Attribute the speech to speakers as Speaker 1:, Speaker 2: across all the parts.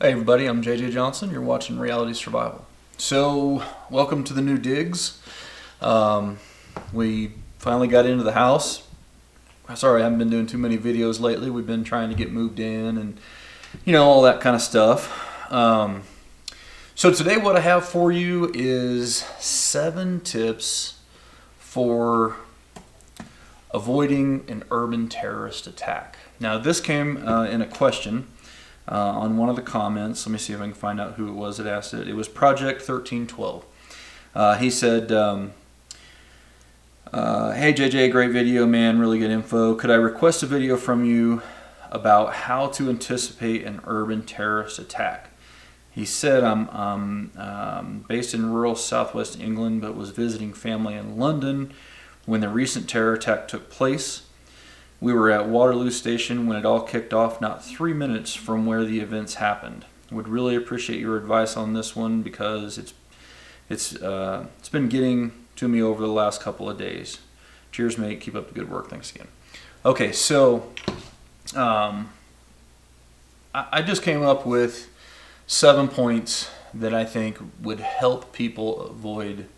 Speaker 1: Hey everybody, I'm JJ Johnson. You're watching Reality Survival. So, welcome to the new digs. We finally got into the house. Sorry, I haven't been doing too many videos lately. We've been trying to get moved in and, all that kind of stuff. So today what I have for you is 7 tips for avoiding an urban terrorist attack. Now this came in a question on one of the comments. Let me see if I can find out who it was that asked it. It was Project 1312. He said, hey JJ, great video, man, really good info. Could I request a video from you about how to anticipate an urban terrorist attack? He said, I'm based in rural southwest England, but was visiting family in London when the recent terror attack took place. We were at Waterloo Station when it all kicked off, not 3 minutes from where the events happened. Would really appreciate your advice on this one because it's been getting to me over the last couple of days. Cheers, mate. Keep up the good work. Thanks again. Okay, so I just came up with 7 points that I think would help people avoid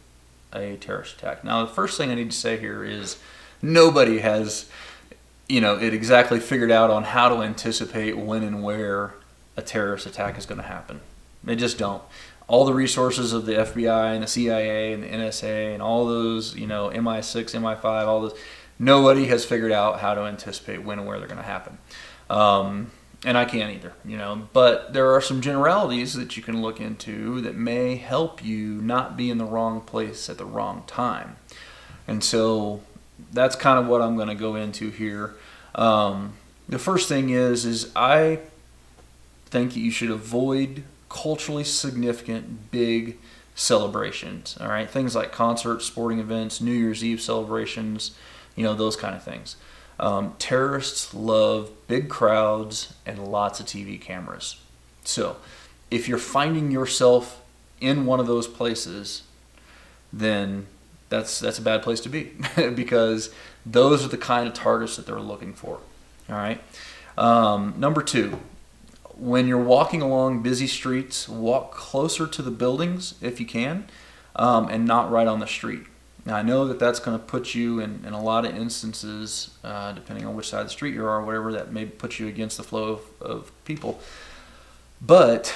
Speaker 1: a terrorist attack. Now, the first thing I need to say here is nobody has it exactly figured out on how to anticipate when and where a terrorist attack is going to happen. They just don't. All the resources of the FBI and the CIA and the NSA and all those, MI6, MI5, all those, nobody has figured out how to anticipate when and where they're going to happen. And I can't either, but there are some generalities that you can look into that may help you not be in the wrong place at the wrong time. And so that's kind of what I'm going to go into here. The first thing is I think that you should avoid culturally significant big celebrations. All right, things like concerts, sporting events, New Year's Eve celebrations, those kind of things. Terrorists love big crowds and lots of TV cameras. So if you're finding yourself in one of those places, then that's a bad place to be because those are the kind of targets that they're looking for. All right. Number 2, when you're walking along busy streets, walk closer to the buildings if you can, and not right on the street. Now I know that that's going to put you in a lot of instances, depending on which side of the street you are or whatever, that may put you against the flow of people. But,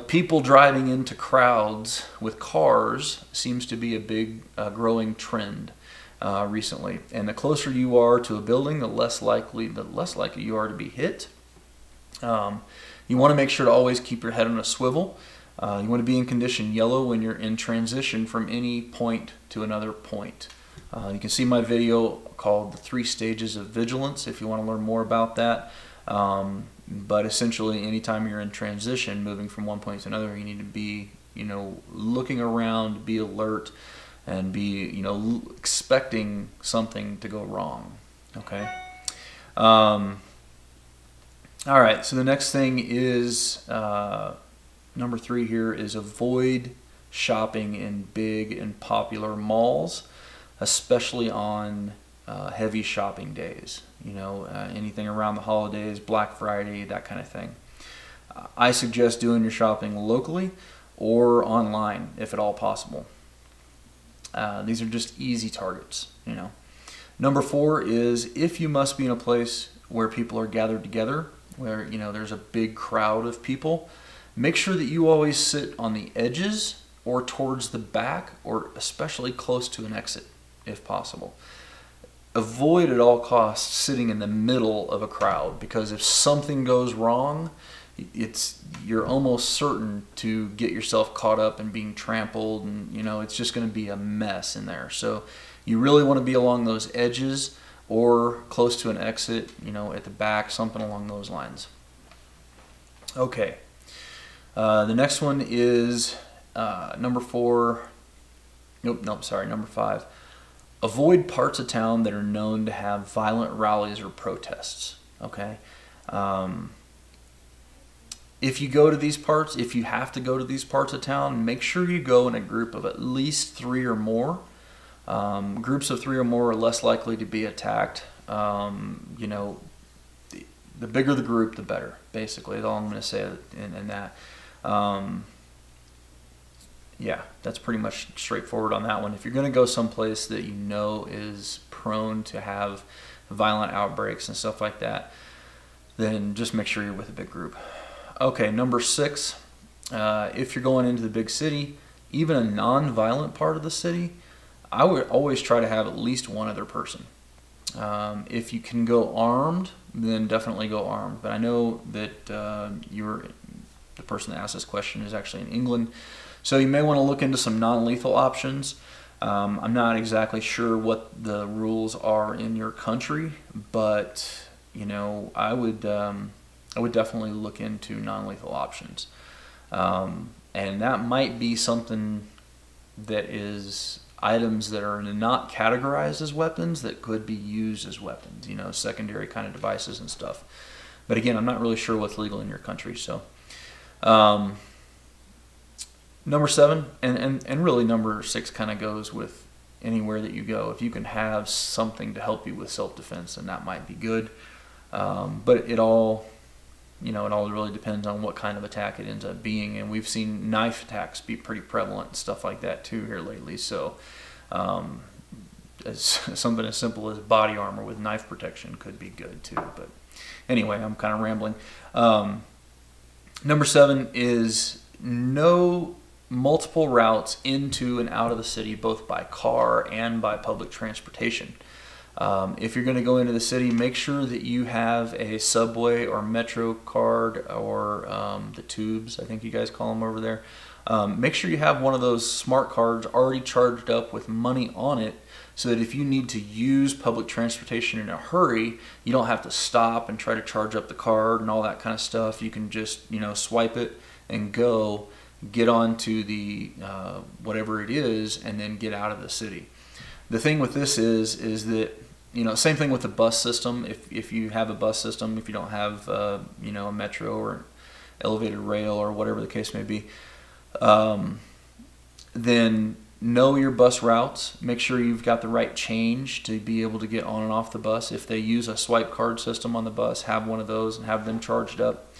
Speaker 1: people driving into crowds with cars seems to be a big growing trend recently. And the closer you are to a building, the less likely you are to be hit. You want to make sure to always keep your head on a swivel. You want to be in condition yellow when you're in transition from any point to another point. You can see my video called The 3 Stages of Vigilance if you want to learn more about that. But essentially, anytime you're in transition, moving from one point to another, you need to be, looking around, be alert, and be, expecting something to go wrong. Okay. All right. So the next thing is number 3 here is avoid shopping in big and popular malls, especially on heavy shopping days. Anything around the holidays, Black Friday, that kind of thing. I suggest doing your shopping locally or online if at all possible. These are just easy targets, Number 4 is if you must be in a place where people are gathered together, where there's a big crowd of people, make sure that you always sit on the edges or towards the back or especially close to an exit if possible. Avoid at all costs sitting in the middle of a crowd because if something goes wrong, you're almost certain to get yourself caught up and being trampled, and it's just going to be a mess in there. So you really want to be along those edges or close to an exit, at the back, something along those lines. Okay. The next one is number 5. Avoid parts of town that are known to have violent rallies or protests. Okay. If you go to these parts, if you have to go to these parts of town, make sure you go in a group of at least 3 or more. Groups of 3 or more are less likely to be attacked. the bigger the group, the better. Basically, is all I'm going to say in that. Yeah, that's pretty much straightforward on that one. If you're going to go someplace that you know is prone to have violent outbreaks and stuff like that, then just make sure you're with a big group. Okay, number 6, if you're going into the big city, even a non-violent part of the city, I would always try to have at least one other person. If you can go armed, then definitely go armed. But I know that the person that asked this question is actually in England, so you may want to look into some non-lethal options. I'm not exactly sure what the rules are in your country, but you know, I would definitely look into non-lethal options, and that might be something that is items that are not categorized as weapons that could be used as weapons, you know, secondary kind of devices and stuff. But again, I'm not really sure what's legal in your country. So number 7 and really number 6 kind of goes with anywhere that you go. If you can have something to help you with self-defense, then that might be good. But it all really depends on what kind of attack it ends up being. And we've seen knife attacks be pretty prevalent and stuff like that too here lately. So something as simple as body armor with knife protection could be good too. But anyway, I'm kind of rambling. Number 7 is no multiple routes into and out of the city, both by car and by public transportation. If you're going to go into the city, make sure that you have a subway or metro card, or the tubes, I think you guys call them over there. Make sure you have one of those smart cards already charged up with money on it, so that if you need to use public transportation in a hurry, you don't have to stop and try to charge up the card and all that kind of stuff. You can just, you know, swipe it and go, get onto the whatever it is, and then get out of the city. The thing with this is that, you know, same thing with the bus system. If you have a bus system, if you don't have you know, a metro or elevated rail or whatever the case may be, then know your bus routes. Make sure you've got the right change to be able to get on and off the bus. If they use a swipe card system on the bus, have one of those and have them charged up.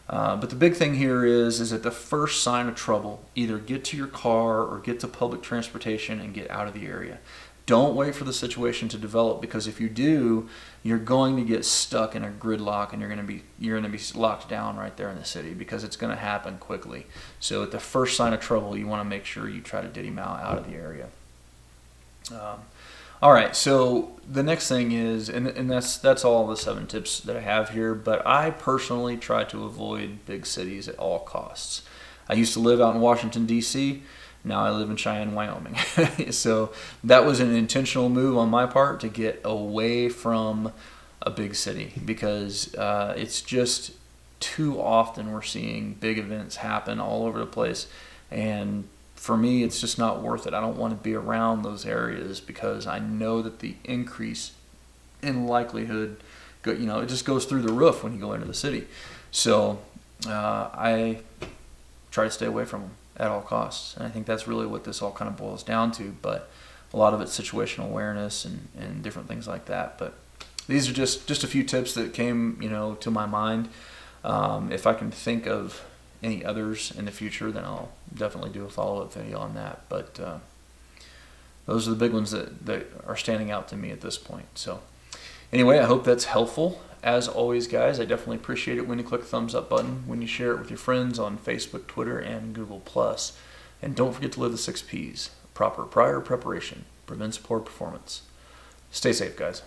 Speaker 1: But the big thing here is at the first sign of trouble, either get to your car or get to public transportation and get out of the area. Don't wait for the situation to develop, because if you do, you're going to get stuck in a gridlock, and you're going to be locked down right there in the city, because it's going to happen quickly. So at the first sign of trouble, you want to make sure you try to ditty them out of the area. All right, so the next thing is, and that's all the 7 tips that I have here, but I personally try to avoid big cities at all costs. I used to live out in Washington, D.C., now I live in Cheyenne, Wyoming. So that was an intentional move on my part to get away from a big city, because it's just too often we're seeing big events happen all over the place, and for me, it's just not worth it. I don't want to be around those areas, because I know that the increase in likelihood, you know, it just goes through the roof when you go into the city. So I try to stay away from them at all costs. And I think that's really what this all kind of boils down to. But a lot of it's situational awareness and different things like that. But these are just a few tips that came, you know, to my mind. If I can think of any others in the future, then I'll definitely do a follow-up video on that. But those are the big ones that are standing out to me at this point. So anyway, I hope that's helpful. As always, guys, I definitely appreciate it when you click the thumbs up button, when you share it with your friends on Facebook, Twitter, and Google+. And don't forget to live the 6 Ps. Proper prior preparation prevents poor performance. Stay safe, guys.